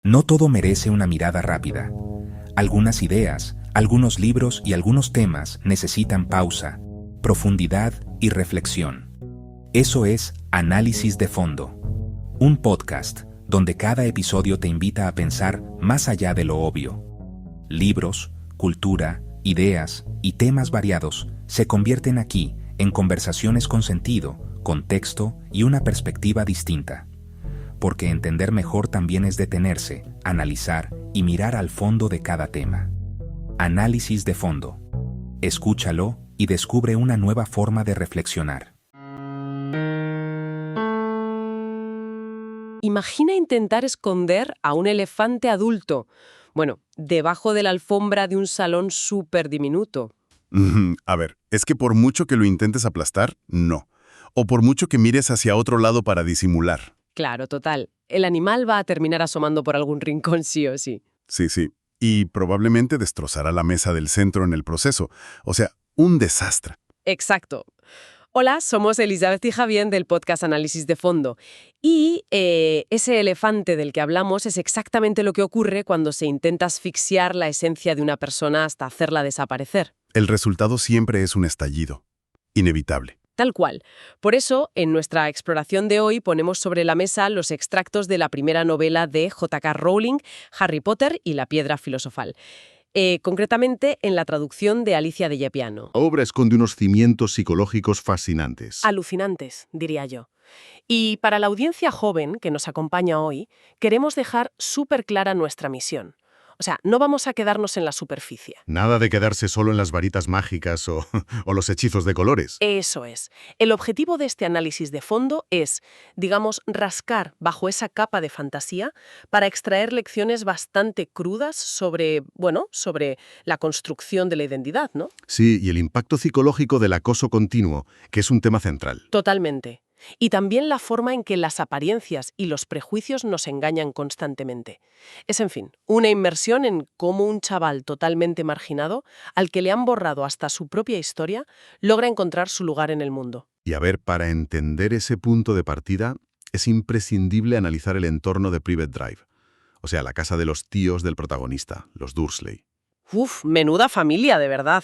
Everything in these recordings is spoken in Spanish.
No todo merece una mirada rápida. Algunas ideas, algunos libros y algunos temas necesitan pausa, profundidad y reflexión. Eso es Análisis de Fondo, un podcast donde cada episodio te invita a pensar más allá de lo obvio. Libros, cultura, ideas y temas variados se convierten aquí en conversaciones con sentido, contexto y una perspectiva distinta. Porque entender mejor también es detenerse, analizar y mirar al fondo de cada tema. Análisis de fondo. Escúchalo y descubre una nueva forma de reflexionar. Imagina intentar esconder a un elefante adulto, debajo de la alfombra de un salón súper diminuto. A ver, es que por mucho que lo intentes aplastar, no. O por mucho que mires hacia otro lado para disimular. Claro, total. El animal va a terminar asomando por algún rincón sí o sí. Sí. Y probablemente destrozará la mesa del centro en el proceso. O sea, un desastre. Exacto. Hola, somos Elizabeth y Javier del podcast Análisis de Fondo. Y ese elefante del que hablamos es exactamente lo que ocurre cuando se intenta asfixiar la esencia de una persona hasta hacerla desaparecer. El resultado siempre es un estallido. Inevitable. Tal cual. Por eso, en nuestra exploración de hoy ponemos sobre la mesa los extractos de la primera novela de J.K. Rowling, Harry Potter y la Piedra Filosofal. Concretamente en la traducción de Alicia de Llepiano. La obra esconde unos cimientos psicológicos fascinantes. Alucinantes, diría yo. Y para la audiencia joven que nos acompaña hoy, queremos dejar súper clara nuestra misión. O sea, no vamos a quedarnos en la superficie. Nada de quedarse solo en las varitas mágicas o los hechizos de colores. Eso es. El objetivo de este análisis de fondo es, digamos, rascar bajo esa capa de fantasía para extraer lecciones bastante crudas sobre la construcción de la identidad, ¿no? Sí, y el impacto psicológico del acoso continuo, que es un tema central. Totalmente. Y también la forma en que las apariencias y los prejuicios nos engañan constantemente. Es, en fin, una inmersión en cómo un chaval totalmente marginado, al que le han borrado hasta su propia historia, logra encontrar su lugar en el mundo. Y a ver, para entender ese punto de partida, es imprescindible analizar el entorno de Private Drive. O sea, la casa de los tíos del protagonista, los Dursley. Uf, menuda familia, de verdad.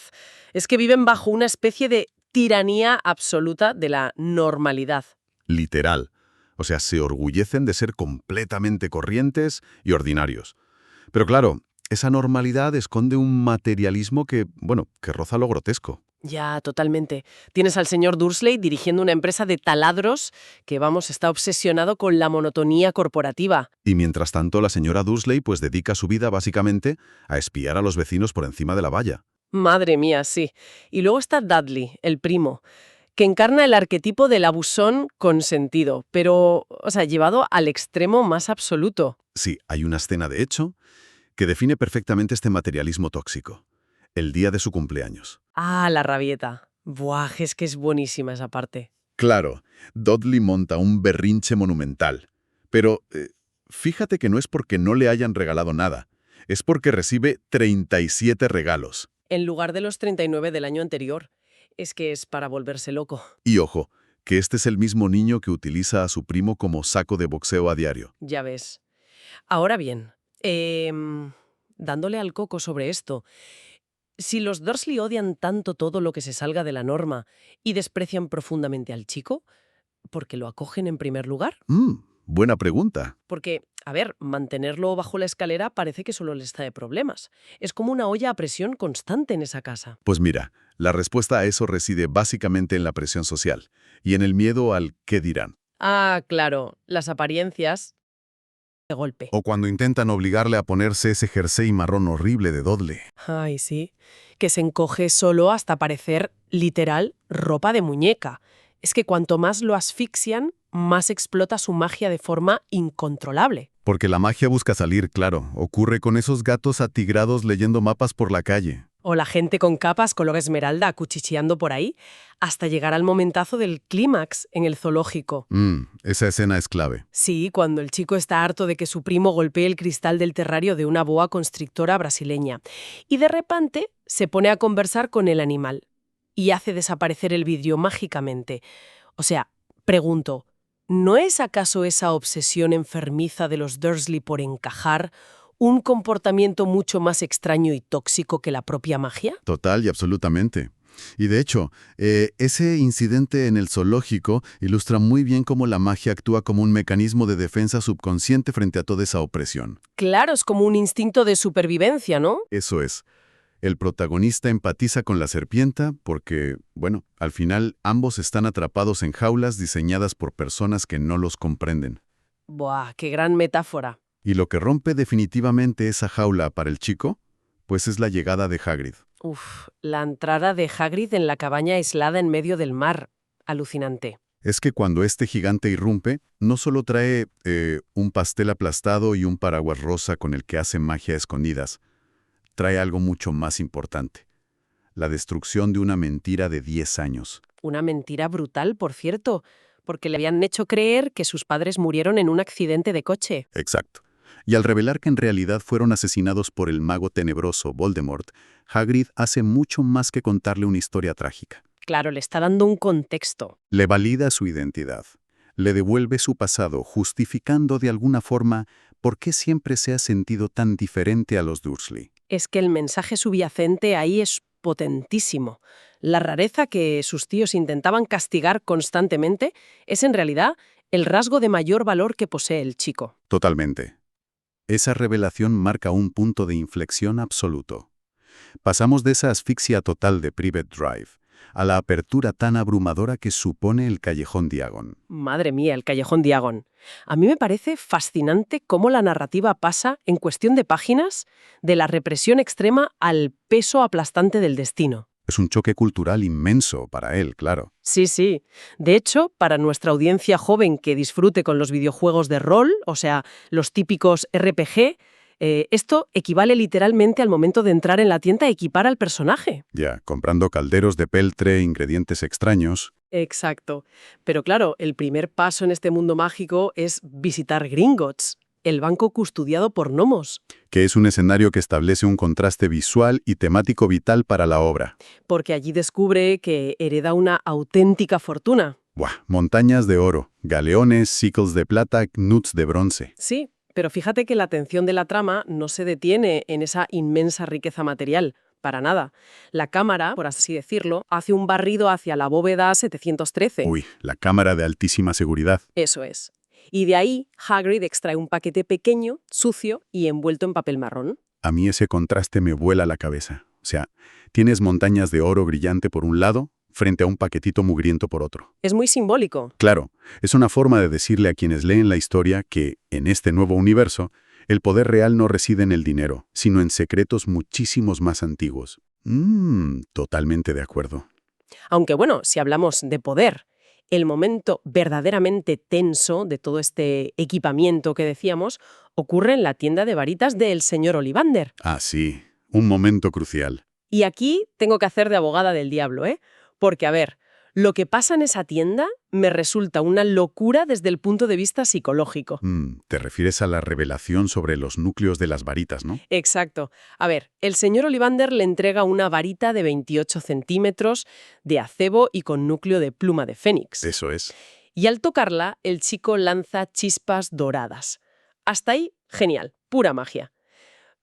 Es que viven bajo una especie de tiranía absoluta de la normalidad. Literal. O sea, se orgullecen de ser completamente corrientes y ordinarios. Pero claro, esa normalidad esconde un materialismo que roza lo grotesco. Ya, totalmente. Tienes al señor Dursley dirigiendo una empresa de taladros que, está obsesionado con la monotonía corporativa. Y mientras tanto, la señora Dursley dedica su vida básicamente a espiar a los vecinos por encima de la valla. Madre mía, sí. Y luego está Dudley, el primo, que encarna el arquetipo del abusón consentido, pero, llevado al extremo más absoluto. Sí, hay una escena, de hecho, que define perfectamente este materialismo tóxico. El día de su cumpleaños. Ah, la rabieta. Buah, es que es buenísima esa parte. Claro, Dudley monta un berrinche monumental. Pero fíjate que no es porque no le hayan regalado nada. Es porque recibe 37 regalos. En lugar de los 39 del año anterior. Es que es para volverse loco. Y ojo, que este es el mismo niño que utiliza a su primo como saco de boxeo a diario. Ya ves. Ahora bien, dándole al coco sobre esto, si los Dursley odian tanto todo lo que se salga de la norma y desprecian profundamente al chico, ¿por qué lo acogen en primer lugar? Buena pregunta. Porque, mantenerlo bajo la escalera parece que solo les trae problemas. Es como una olla a presión constante en esa casa. Pues mira, la respuesta a eso reside básicamente en la presión social y en el miedo al qué dirán. Ah, claro, las apariencias de golpe. O cuando intentan obligarle a ponerse ese jersey marrón horrible de Dudley. Ay, sí, que se encoge solo hasta parecer, literal, ropa de muñeca. Es que cuanto más lo asfixian, más explota su magia de forma incontrolable. Porque la magia busca salir, claro. Ocurre con esos gatos atigrados leyendo mapas por la calle. O la gente con capas color esmeralda acuchicheando por ahí, hasta llegar al momentazo del clímax en el zoológico. Esa escena es clave. Sí, cuando el chico está harto de que su primo golpee el cristal del terrario de una boa constrictora brasileña. Y de repente se pone a conversar con el animal y hace desaparecer el vidrio mágicamente. O sea, pregunto, ¿No es acaso esa obsesión enfermiza de los Dursley por encajar un comportamiento mucho más extraño y tóxico que la propia magia? Total y absolutamente. Y de hecho, ese incidente en el zoológico ilustra muy bien cómo la magia actúa como un mecanismo de defensa subconsciente frente a toda esa opresión. Claro, es como un instinto de supervivencia, ¿no? Eso es. El protagonista empatiza con la serpiente porque, bueno, al final ambos están atrapados en jaulas diseñadas por personas que no los comprenden. Buah, qué gran metáfora. Y lo que rompe definitivamente esa jaula para el chico, pues es la llegada de Hagrid. Uf, la entrada de Hagrid en la cabaña aislada en medio del mar. Alucinante. Es que cuando este gigante irrumpe, no solo trae un pastel aplastado y un paraguas rosa con el que hace magia a escondidas, trae algo mucho más importante. La destrucción de una mentira de 10 años. Una mentira brutal, por cierto, porque le habían hecho creer que sus padres murieron en un accidente de coche. Exacto. Y al revelar que en realidad fueron asesinados por el mago tenebroso Voldemort, Hagrid hace mucho más que contarle una historia trágica. Claro, le está dando un contexto. Le valida su identidad. Le devuelve su pasado, justificando de alguna forma por qué siempre se ha sentido tan diferente a los Dursley. Es que el mensaje subyacente ahí es potentísimo. La rareza que sus tíos intentaban castigar constantemente es en realidad el rasgo de mayor valor que posee el chico. Totalmente. Esa revelación marca un punto de inflexión absoluto. Pasamos de esa asfixia total de Privet Drive a la apertura tan abrumadora que supone el Callejón Diagon. Madre mía, el Callejón Diagon. A mí me parece fascinante cómo la narrativa pasa, en cuestión de páginas, de la represión extrema al peso aplastante del destino. Es un choque cultural inmenso para él, claro. Sí, sí. De hecho, para nuestra audiencia joven que disfrute con los videojuegos de rol, o sea, los típicos RPG, esto equivale literalmente al momento de entrar en la tienda a equipar al personaje. Ya, comprando calderos de peltre, ingredientes extraños. Exacto. Pero claro, el primer paso en este mundo mágico es visitar Gringotts, el banco custodiado por gnomos. Que es un escenario que establece un contraste visual y temático vital para la obra. Porque allí descubre que hereda una auténtica fortuna. ¡Buah! Montañas de oro, galeones, sickles de plata, knuts de bronce. Sí, pero fíjate que la atención de la trama no se detiene en esa inmensa riqueza material. Para nada. La cámara, por así decirlo, hace un barrido hacia la bóveda 713. Uy, la cámara de altísima seguridad. Eso es. Y de ahí, Hagrid extrae un paquete pequeño, sucio y envuelto en papel marrón. A mí ese contraste me vuela la cabeza. O sea, tienes montañas de oro brillante por un lado, frente a un paquetito mugriento por otro. Es muy simbólico. Claro, es una forma de decirle a quienes leen la historia que, en este nuevo universo, el poder real no reside en el dinero, sino en secretos muchísimos más antiguos. Totalmente de acuerdo. Aunque bueno, si hablamos de poder, el momento verdaderamente tenso de todo este equipamiento que decíamos ocurre en la tienda de varitas del señor Ollivander. Ah, sí, un momento crucial. Y aquí tengo que hacer de abogada del diablo, ¿eh? Porque, a ver, lo que pasa en esa tienda me resulta una locura desde el punto de vista psicológico. Te refieres a la revelación sobre los núcleos de las varitas, ¿no? Exacto. A ver, el señor Ollivander le entrega una varita de 28 centímetros de acebo y con núcleo de pluma de fénix. Eso es. Y al tocarla, el chico lanza chispas doradas. Hasta ahí, genial, pura magia.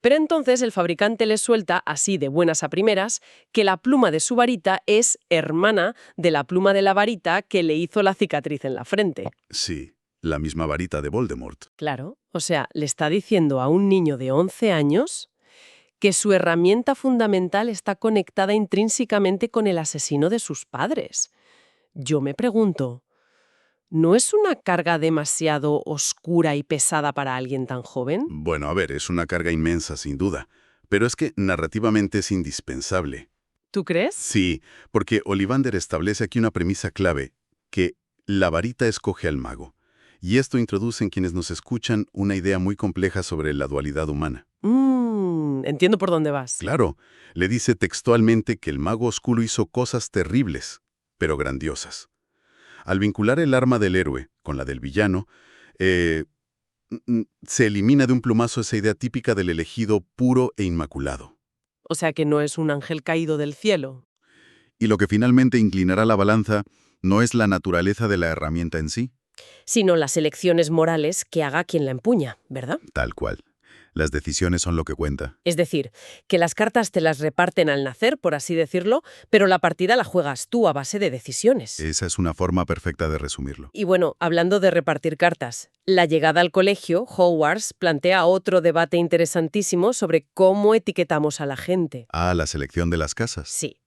Pero entonces el fabricante le suelta, así de buenas a primeras, que la pluma de su varita es hermana de la pluma de la varita que le hizo la cicatriz en la frente. Sí, la misma varita de Voldemort. Claro, o sea, le está diciendo a un niño de 11 años que su herramienta fundamental está conectada intrínsecamente con el asesino de sus padres. Yo me pregunto, ¿no es una carga demasiado oscura y pesada para alguien tan joven? Bueno, a ver, es una carga inmensa, sin duda. Pero es que narrativamente es indispensable. ¿Tú crees? Sí, porque Ollivander establece aquí una premisa clave, que la varita escoge al mago. Y esto introduce en quienes nos escuchan una idea muy compleja sobre la dualidad humana. Entiendo por dónde vas. Claro, le dice textualmente que el mago oscuro hizo cosas terribles, pero grandiosas. Al vincular el arma del héroe con la del villano, se elimina de un plumazo esa idea típica del elegido puro e inmaculado. O sea que no es un ángel caído del cielo. Y lo que finalmente inclinará la balanza no es la naturaleza de la herramienta en sí, sino las elecciones morales que haga quien la empuña, ¿verdad? Tal cual. Las decisiones son lo que cuenta. Es decir, que las cartas te las reparten al nacer, por así decirlo, pero la partida la juegas tú a base de decisiones. Esa es una forma perfecta de resumirlo. Y bueno, hablando de repartir cartas, la llegada al colegio, Hogwarts, plantea otro debate interesantísimo sobre cómo etiquetamos a la gente. Ah, la selección de las casas. Sí.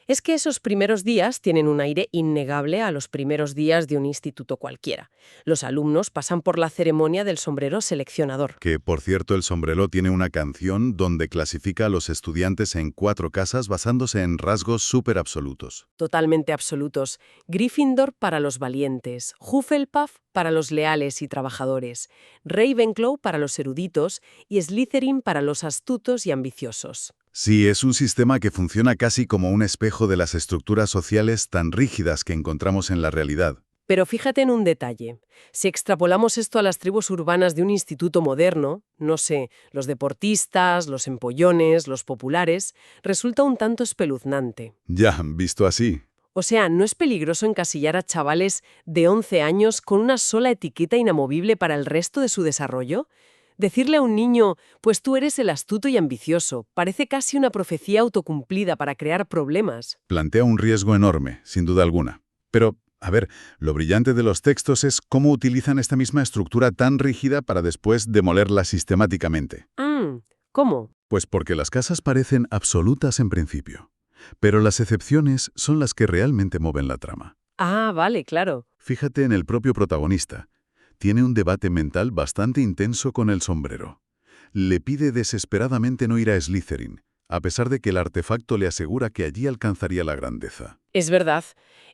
Es que esos primeros días tienen un aire innegable a los primeros días de un instituto cualquiera. Los alumnos pasan por la ceremonia del sombrero seleccionador. Que, por cierto, el sombrero tiene una canción donde clasifica a los estudiantes en 4 casas basándose en rasgos súper absolutos. Totalmente absolutos. Gryffindor para los valientes, Hufflepuff para los leales y trabajadores, Ravenclaw para los eruditos y Slytherin para los astutos y ambiciosos. Sí, es un sistema que funciona casi como un espejo de las estructuras sociales tan rígidas que encontramos en la realidad. Pero fíjate en un detalle. Si extrapolamos esto a las tribus urbanas de un instituto moderno, no sé, los deportistas, los empollones, los populares, resulta un tanto espeluznante. Ya, visto así. O sea, ¿no es peligroso encasillar a chavales de 11 años con una sola etiqueta inamovible para el resto de su desarrollo? Decirle a un niño, pues tú eres el astuto y ambicioso, parece casi una profecía autocumplida para crear problemas. Plantea un riesgo enorme, sin duda alguna. Pero, a ver, lo brillante de los textos es cómo utilizan esta misma estructura tan rígida para después demolerla sistemáticamente. ¿Cómo? Pues porque las casas parecen absolutas en principio, pero las excepciones son las que realmente mueven la trama. Ah, vale, claro. Fíjate en el propio protagonista. Tiene un debate mental bastante intenso con el sombrero. Le pide desesperadamente no ir a Slytherin, a pesar de que el artefacto le asegura que allí alcanzaría la grandeza. Es verdad.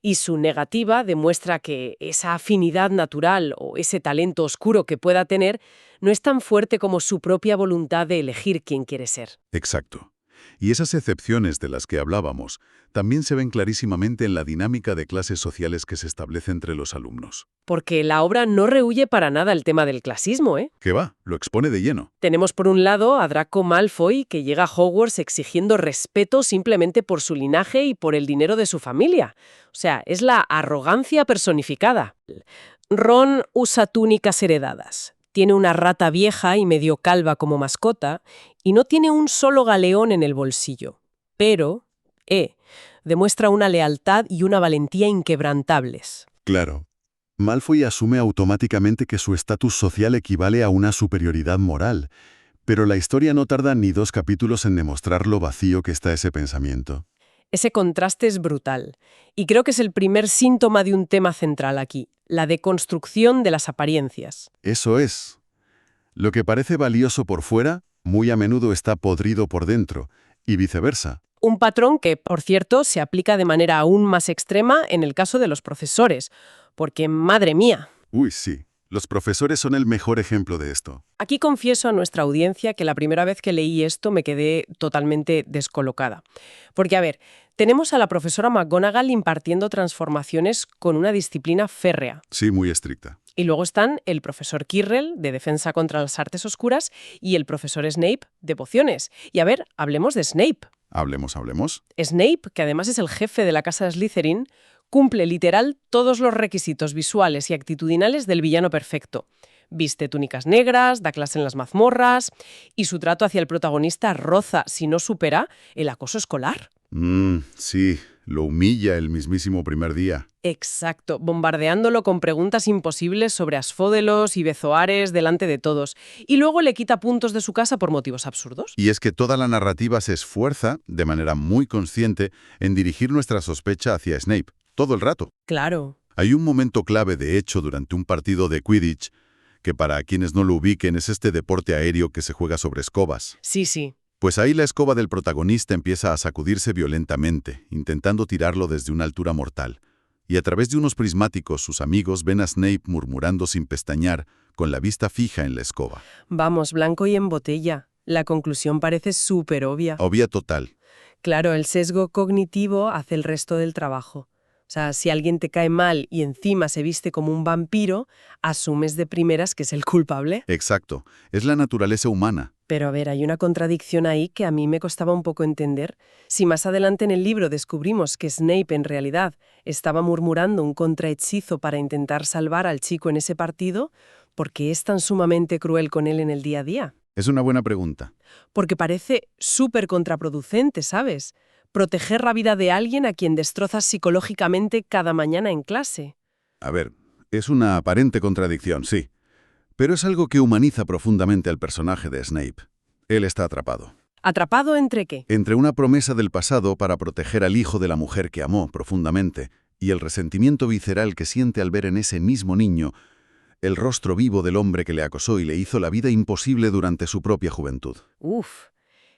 Y su negativa demuestra que esa afinidad natural o ese talento oscuro que pueda tener no es tan fuerte como su propia voluntad de elegir quién quiere ser. Exacto. Y esas excepciones de las que hablábamos también se ven clarísimamente en la dinámica de clases sociales que se establece entre los alumnos. Porque la obra no rehúye para nada el tema del clasismo, ¿eh? ¿Qué va? Lo expone de lleno. Tenemos por un lado a Draco Malfoy, que llega a Hogwarts exigiendo respeto simplemente por su linaje y por el dinero de su familia. O sea, es la arrogancia personificada. Ron usa túnicas heredadas. Tiene una rata vieja y medio calva como mascota y no tiene un solo galeón en el bolsillo. Pero, demuestra una lealtad y una valentía inquebrantables. Claro. Malfoy asume automáticamente que su estatus social equivale a una superioridad moral, pero la historia no tarda ni 2 capítulos en demostrar lo vacío que está ese pensamiento. Ese contraste es brutal. Y creo que es el primer síntoma de un tema central aquí, la deconstrucción de las apariencias. Eso es. Lo que parece valioso por fuera, muy a menudo está podrido por dentro, y viceversa. Un patrón que, por cierto, se aplica de manera aún más extrema en el caso de los profesores. Porque, madre mía. Uy, sí. Los profesores son el mejor ejemplo de esto. Aquí confieso a nuestra audiencia que la primera vez que leí esto me quedé totalmente descolocada. Porque, a ver, tenemos a la profesora McGonagall impartiendo transformaciones con una disciplina férrea. Sí, muy estricta. Y luego están el profesor Quirrell, de Defensa contra las Artes Oscuras, y el profesor Snape, de Pociones. Y a ver, hablemos de Snape. Hablemos. Snape, que además es el jefe de la casa Slytherin, cumple literal todos los requisitos visuales y actitudinales del villano perfecto. Viste túnicas negras, da clase en las mazmorras, y su trato hacia el protagonista roza, si no supera, el acoso escolar. Sí, lo humilla el mismísimo primer día. Exacto, bombardeándolo con preguntas imposibles sobre asfódelos y bezoares delante de todos, y luego le quita puntos de su casa por motivos absurdos. Y es que toda la narrativa se esfuerza, de manera muy consciente, en dirigir nuestra sospecha hacia Snape, todo el rato. Claro. Hay un momento clave, de hecho, durante un partido de Quidditch, que para quienes no lo ubiquen es este deporte aéreo que se juega sobre escobas. Sí. Pues ahí la escoba del protagonista empieza a sacudirse violentamente, intentando tirarlo desde una altura mortal. Y a través de unos prismáticos sus amigos ven a Snape murmurando sin pestañear, con la vista fija en la escoba. Vamos, blanco y en botella. La conclusión parece súper obvia. Obvia total. Claro, el sesgo cognitivo hace el resto del trabajo. O sea, si alguien te cae mal y encima se viste como un vampiro, asumes de primeras que es el culpable. Exacto. Es la naturaleza humana. Pero a ver, hay una contradicción ahí que a mí me costaba un poco entender. Si más adelante en el libro descubrimos que Snape en realidad estaba murmurando un contrahechizo para intentar salvar al chico en ese partido, ¿por qué es tan sumamente cruel con él en el día a día? Es una buena pregunta. Porque parece súper contraproducente, ¿sabes? Proteger la vida de alguien a quien destrozas psicológicamente cada mañana en clase. A ver, es una aparente contradicción, sí. Pero es algo que humaniza profundamente al personaje de Snape. Él está atrapado. ¿Atrapado entre qué? Entre una promesa del pasado para proteger al hijo de la mujer que amó profundamente y el resentimiento visceral que siente al ver en ese mismo niño el rostro vivo del hombre que le acosó y le hizo la vida imposible durante su propia juventud. Uf,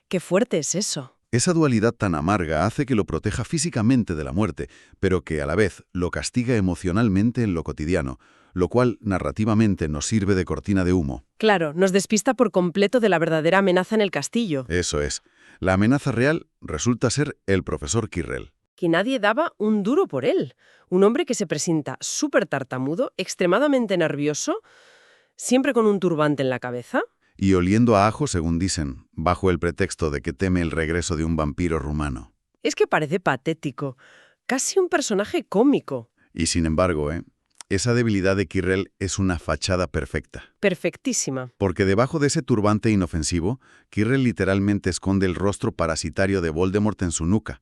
qué fuerte es eso. Esa dualidad tan amarga hace que lo proteja físicamente de la muerte, pero que a la vez lo castiga emocionalmente en lo cotidiano, lo cual narrativamente nos sirve de cortina de humo. Claro, nos despista por completo de la verdadera amenaza en el castillo. Eso es. La amenaza real resulta ser el profesor Quirrell. Que nadie daba un duro por él. Un hombre que se presenta súper tartamudo, extremadamente nervioso, siempre con un turbante en la cabeza. Y oliendo a ajo, según dicen, bajo el pretexto de que teme el regreso de un vampiro rumano. Es que parece patético, casi un personaje cómico. Y sin embargo, esa debilidad de Quirrell es una fachada perfecta. Perfectísima. Porque debajo de ese turbante inofensivo, Quirrell literalmente esconde el rostro parasitario de Voldemort en su nuca.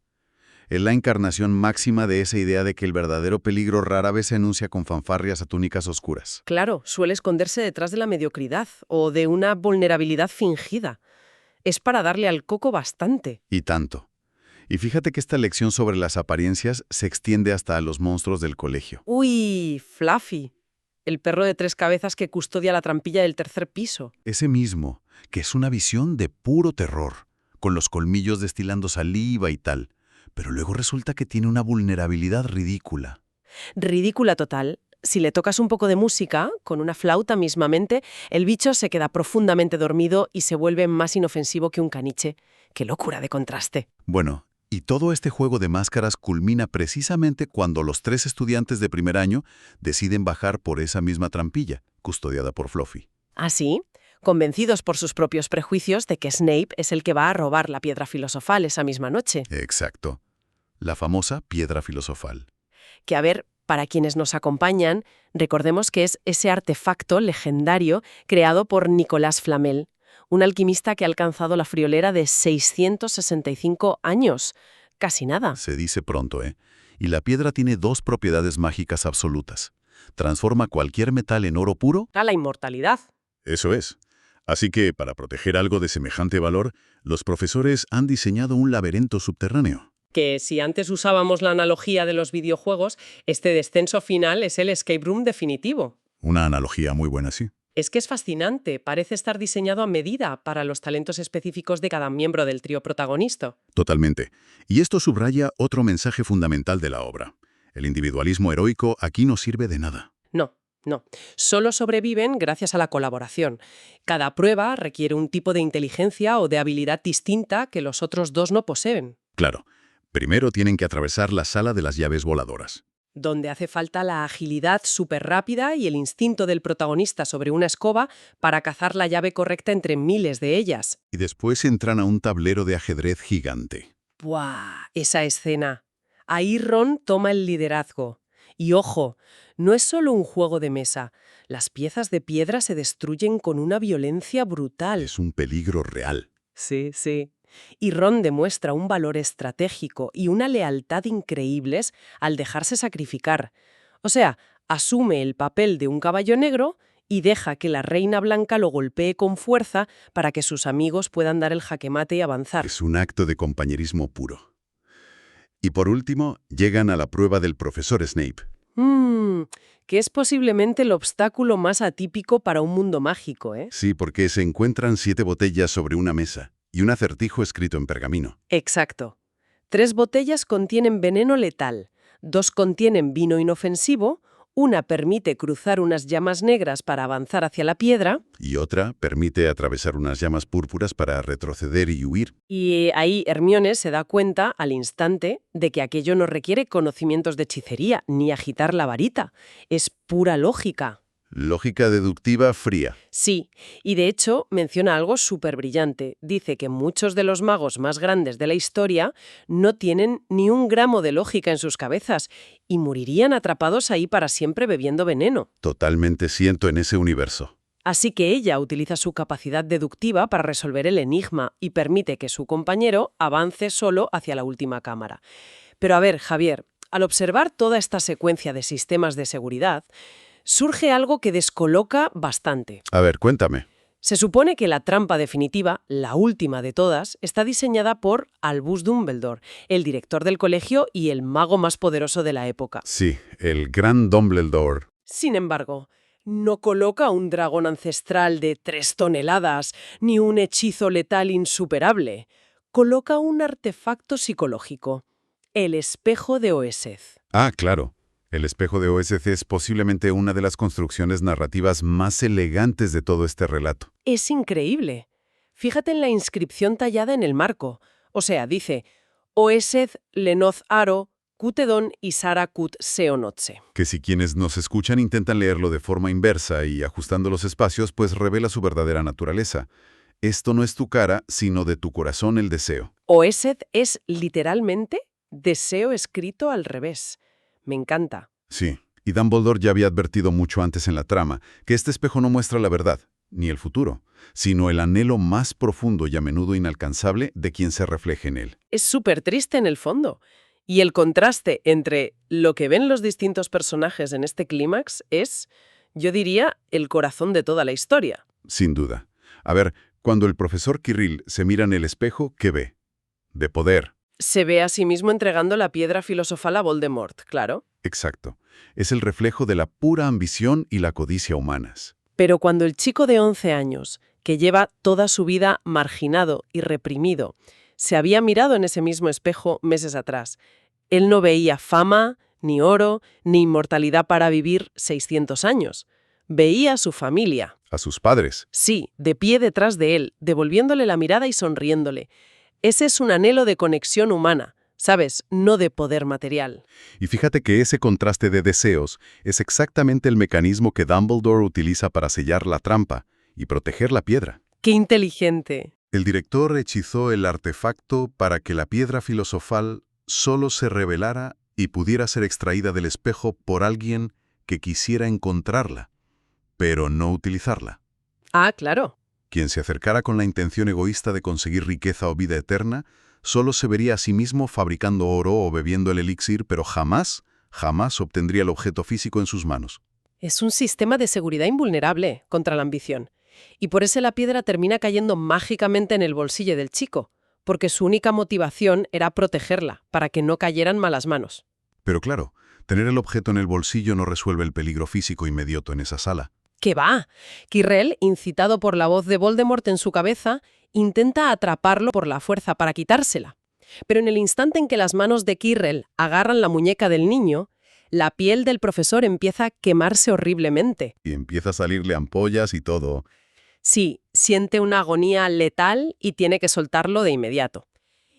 Es la encarnación máxima de esa idea de que el verdadero peligro rara vez se anuncia con fanfarrias a túnicas oscuras. Claro, suele esconderse detrás de la mediocridad o de una vulnerabilidad fingida. Es para darle al coco bastante. Y tanto. Y fíjate que esta lección sobre las apariencias se extiende hasta a los monstruos del colegio. ¡Uy! Fluffy. El perro de 3 cabezas que custodia la trampilla del 3er piso. Ese mismo, que es una visión de puro terror, con los colmillos destilando saliva y tal. Pero luego resulta que tiene una vulnerabilidad ridícula. Ridícula total. Si le tocas un poco de música, con una flauta mismamente, el bicho se queda profundamente dormido y se vuelve más inofensivo que un caniche. ¡Qué locura de contraste! Bueno, y todo este juego de máscaras culmina precisamente cuando los 3 estudiantes de primer año deciden bajar por esa misma trampilla, custodiada por Fluffy. ¿Ah, sí? Convencidos por sus propios prejuicios de que Snape es el que va a robar la piedra filosofal esa misma noche. Exacto. La famosa piedra filosofal. Que, a ver, para quienes nos acompañan, recordemos que es ese artefacto legendario creado por Nicolas Flamel, un alquimista que ha alcanzado la friolera de 665 años. Casi nada. Se dice pronto, Y la piedra tiene 2 propiedades mágicas absolutas. Transforma cualquier metal en oro puro. A la inmortalidad. Eso es. Así que, para proteger algo de semejante valor, los profesores han diseñado un laberinto subterráneo. Que si antes usábamos la analogía de los videojuegos, este descenso final es el escape room definitivo. Una analogía muy buena, sí. Es que es fascinante, parece estar diseñado a medida para los talentos específicos de cada miembro del trío protagonista. Totalmente. Y esto subraya otro mensaje fundamental de la obra. El individualismo heroico aquí no sirve de nada. No. Solo sobreviven gracias a la colaboración. Cada prueba requiere un tipo de inteligencia o de habilidad distinta que los otros 2 no poseen. Claro. Primero tienen que atravesar la sala de las llaves voladoras. Donde hace falta la agilidad súper rápida y el instinto del protagonista sobre una escoba para cazar la llave correcta entre miles de ellas. Y después entran a un tablero de ajedrez gigante. ¡Buah! Esa escena. Ahí Ron toma el liderazgo. Y ojo, no es solo un juego de mesa. Las piezas de piedra se destruyen con una violencia brutal. Es un peligro real. Sí. Y Ron demuestra un valor estratégico y una lealtad increíbles al dejarse sacrificar. O sea, asume el papel de un caballo negro y deja que la Reina Blanca lo golpee con fuerza para que sus amigos puedan dar el jaque mate y avanzar. Es un acto de compañerismo puro. Y por último, llegan a la prueba del profesor Snape. Que es posiblemente el obstáculo más atípico para un mundo mágico, ¿eh? Sí, porque se encuentran 7 botellas sobre una mesa y un acertijo escrito en pergamino. Exacto. 3 botellas contienen veneno letal, 2 contienen vino inofensivo, una permite cruzar unas llamas negras para avanzar hacia la piedra. Y otra permite atravesar unas llamas púrpuras para retroceder y huir. Y ahí Hermione se da cuenta al instante de que aquello no requiere conocimientos de hechicería ni agitar la varita. Es pura lógica. Lógica deductiva fría. Sí, y de hecho menciona algo súper brillante. Dice que muchos de los magos más grandes de la historia no tienen ni un gramo de lógica en sus cabezas y morirían atrapados ahí para siempre bebiendo veneno. Totalmente siento en ese universo. Así que ella utiliza su capacidad deductiva para resolver el enigma y permite que su compañero avance solo hacia la última cámara. Pero a ver, Javier, al observar toda esta secuencia de sistemas de seguridad, surge algo que descoloca bastante. A ver, cuéntame. Se supone que la trampa definitiva, la última de todas, está diseñada por Albus Dumbledore, el director del colegio y el mago más poderoso de la época. Sí, el gran Dumbledore. Sin embargo, no coloca un dragón ancestral de 3 toneladas, ni un hechizo letal insuperable. Coloca un artefacto psicológico, el espejo de Oesed. Ah, claro. El espejo de OSC es posiblemente una de las construcciones narrativas más elegantes de todo este relato. Es increíble. Fíjate en la inscripción tallada en el marco. O sea, dice, Oesed lenoz aro, cutedon y sara cut seonotse. Que si quienes nos escuchan intentan leerlo de forma inversa y ajustando los espacios, pues revela su verdadera naturaleza. Esto no es tu cara, sino de tu corazón el deseo. Oesed es literalmente deseo escrito al revés. Me encanta. Sí, y Dumbledore ya había advertido mucho antes en la trama que este espejo no muestra la verdad, ni el futuro, sino el anhelo más profundo y a menudo inalcanzable de quien se refleje en él. Es súper triste en el fondo. Y el contraste entre lo que ven los distintos personajes en este clímax es, yo diría, el corazón de toda la historia. Sin duda. A ver, cuando el profesor Quirrell se mira en el espejo, ¿qué ve? De poder. Se ve a sí mismo entregando la piedra filosofal a Voldemort, claro. Exacto. Es el reflejo de la pura ambición y la codicia humanas. Pero cuando el chico de 11 años, que lleva toda su vida marginado y reprimido, se había mirado en ese mismo espejo meses atrás, él no veía fama, ni oro, ni inmortalidad para vivir 600 años. Veía a su familia. A sus padres. Sí, de pie detrás de él, devolviéndole la mirada y sonriéndole. Ese es un anhelo de conexión humana, ¿sabes? No de poder material. Y fíjate que ese contraste de deseos es exactamente el mecanismo que Dumbledore utiliza para sellar la trampa y proteger la piedra. ¡Qué inteligente! El director hechizó el artefacto para que la piedra filosofal solo se revelara y pudiera ser extraída del espejo por alguien que quisiera encontrarla, pero no utilizarla. Ah, claro. Quien se acercara con la intención egoísta de conseguir riqueza o vida eterna, solo se vería a sí mismo fabricando oro o bebiendo el elixir, pero jamás obtendría el objeto físico en sus manos. Es un sistema de seguridad invulnerable contra la ambición. Y por eso la piedra termina cayendo mágicamente en el bolsillo del chico, porque su única motivación era protegerla, para que no cayera en malas manos. Pero claro, tener el objeto en el bolsillo no resuelve el peligro físico inmediato en esa sala. ¿Qué va? Quirrell, incitado por la voz de Voldemort en su cabeza, intenta atraparlo por la fuerza para quitársela. Pero en el instante en que las manos de Quirrell agarran la muñeca del niño, la piel del profesor empieza a quemarse horriblemente. Y empieza a salirle ampollas y todo. Sí, siente una agonía letal y tiene que soltarlo de inmediato.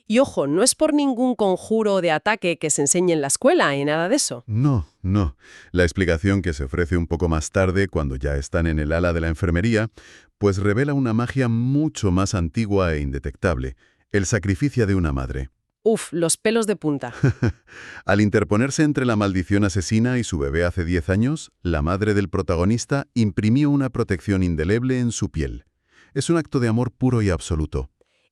Y ojo, no es por ningún conjuro de ataque que se enseñe en la escuela y nada de eso. No. La explicación que se ofrece un poco más tarde, cuando ya están en el ala de la enfermería, pues revela una magia mucho más antigua e indetectable, el sacrificio de una madre. Uf, los pelos de punta. Al interponerse entre la maldición asesina y su bebé hace 10 años, la madre del protagonista imprimió una protección indeleble en su piel. Es un acto de amor puro y absoluto.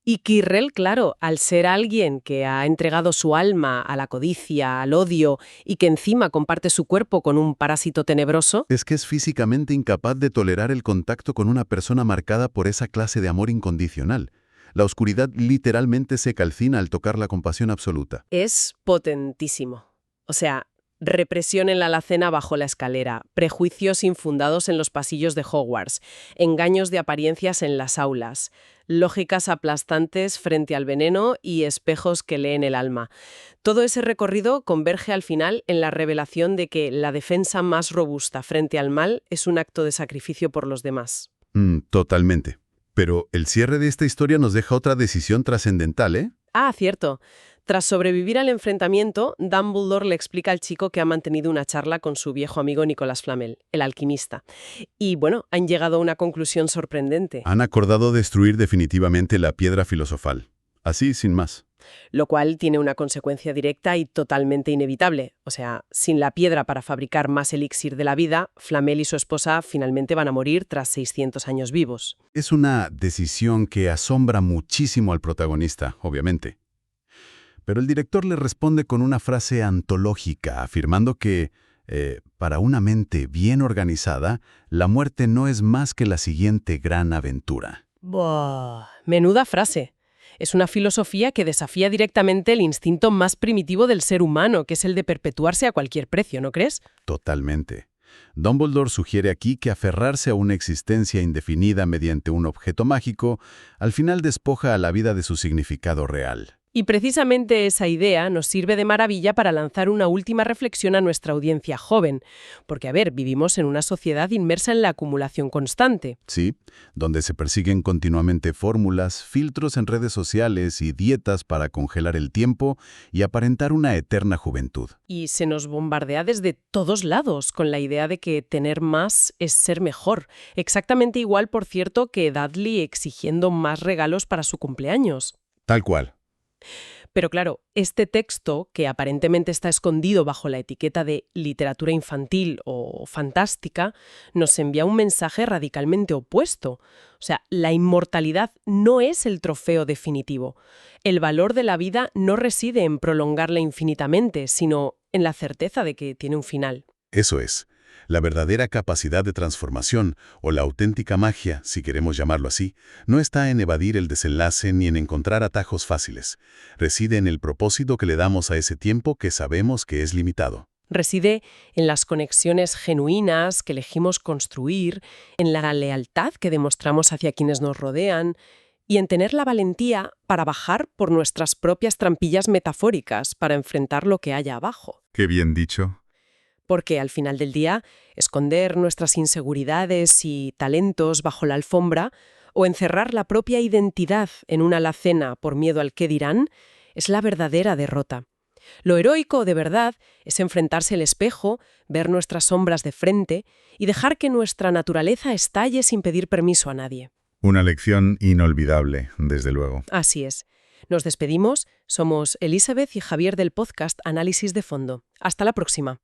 Y Quirrell, claro, al ser alguien que ha entregado su alma a la codicia, al odio, y que encima comparte su cuerpo con un parásito tenebroso, Es que es físicamente incapaz de tolerar el contacto con una persona marcada por esa clase de amor incondicional. La oscuridad literalmente se calcina al tocar la compasión absoluta. es potentísimo. O sea, represión en la alacena bajo la escalera, prejuicios infundados en los pasillos de Hogwarts, engaños de apariencias en las aulas, lógicas aplastantes frente al veneno y espejos que leen el alma. Todo ese recorrido converge al final en la revelación de que la defensa más robusta frente al mal es un acto de sacrificio por los demás. Totalmente. Pero el cierre de esta historia nos deja otra decisión trascendental, ¿eh? Ah, cierto. Tras sobrevivir al enfrentamiento, Dumbledore le explica al chico que ha mantenido una charla con su viejo amigo Nicolas Flamel, el alquimista. Y bueno, han llegado a una conclusión sorprendente. Han acordado destruir definitivamente la piedra filosofal. Así, sin más. Lo cual tiene una consecuencia directa y totalmente inevitable. O sea, sin la piedra para fabricar más elixir de la vida, Flamel y su esposa finalmente van a morir tras 600 años vivos. Es una decisión que asombra muchísimo al protagonista, obviamente. Pero el director le responde con una frase antológica, afirmando que, para una mente bien organizada, la muerte no es más que la siguiente gran aventura. ¡Buah! Menuda frase. Es una filosofía que desafía directamente el instinto más primitivo del ser humano, que es el de perpetuarse a cualquier precio, ¿no crees? Totalmente. Dumbledore sugiere aquí que aferrarse a una existencia indefinida mediante un objeto mágico, al final despoja a la vida de su significado real. Y precisamente esa idea nos sirve de maravilla para lanzar una última reflexión a nuestra audiencia joven. Porque, a ver, vivimos en una sociedad inmersa en la acumulación constante. Sí, donde se persiguen continuamente fórmulas, filtros en redes sociales y dietas para congelar el tiempo y aparentar una eterna juventud. Y se nos bombardea desde todos lados con la idea de que tener más es ser mejor. Exactamente igual, por cierto, que Dudley exigiendo más regalos para su cumpleaños. Tal cual. Pero claro, este texto, que aparentemente está escondido bajo la etiqueta de literatura infantil o fantástica, nos envía un mensaje radicalmente opuesto. O sea, la inmortalidad no es el trofeo definitivo. El valor de la vida no reside en prolongarla infinitamente, sino en la certeza de que tiene un final. Eso es. La verdadera capacidad de transformación, o la auténtica magia, si queremos llamarlo así, no está en evadir el desenlace ni en encontrar atajos fáciles. Reside en el propósito que le damos a ese tiempo que sabemos que es limitado. Reside en las conexiones genuinas que elegimos construir, en la lealtad que demostramos hacia quienes nos rodean y en tener la valentía para bajar por nuestras propias trampillas metafóricas para enfrentar lo que haya abajo. Qué bien dicho. Porque al final del día, esconder nuestras inseguridades y talentos bajo la alfombra o encerrar la propia identidad en una alacena por miedo al qué dirán es la verdadera derrota. Lo heroico, de verdad, es enfrentarse al espejo, ver nuestras sombras de frente y dejar que nuestra naturaleza estalle sin pedir permiso a nadie. Una lección inolvidable, desde luego. Así es. Nos despedimos. Somos Elizabeth y Javier del podcast Análisis de Fondo. Hasta la próxima.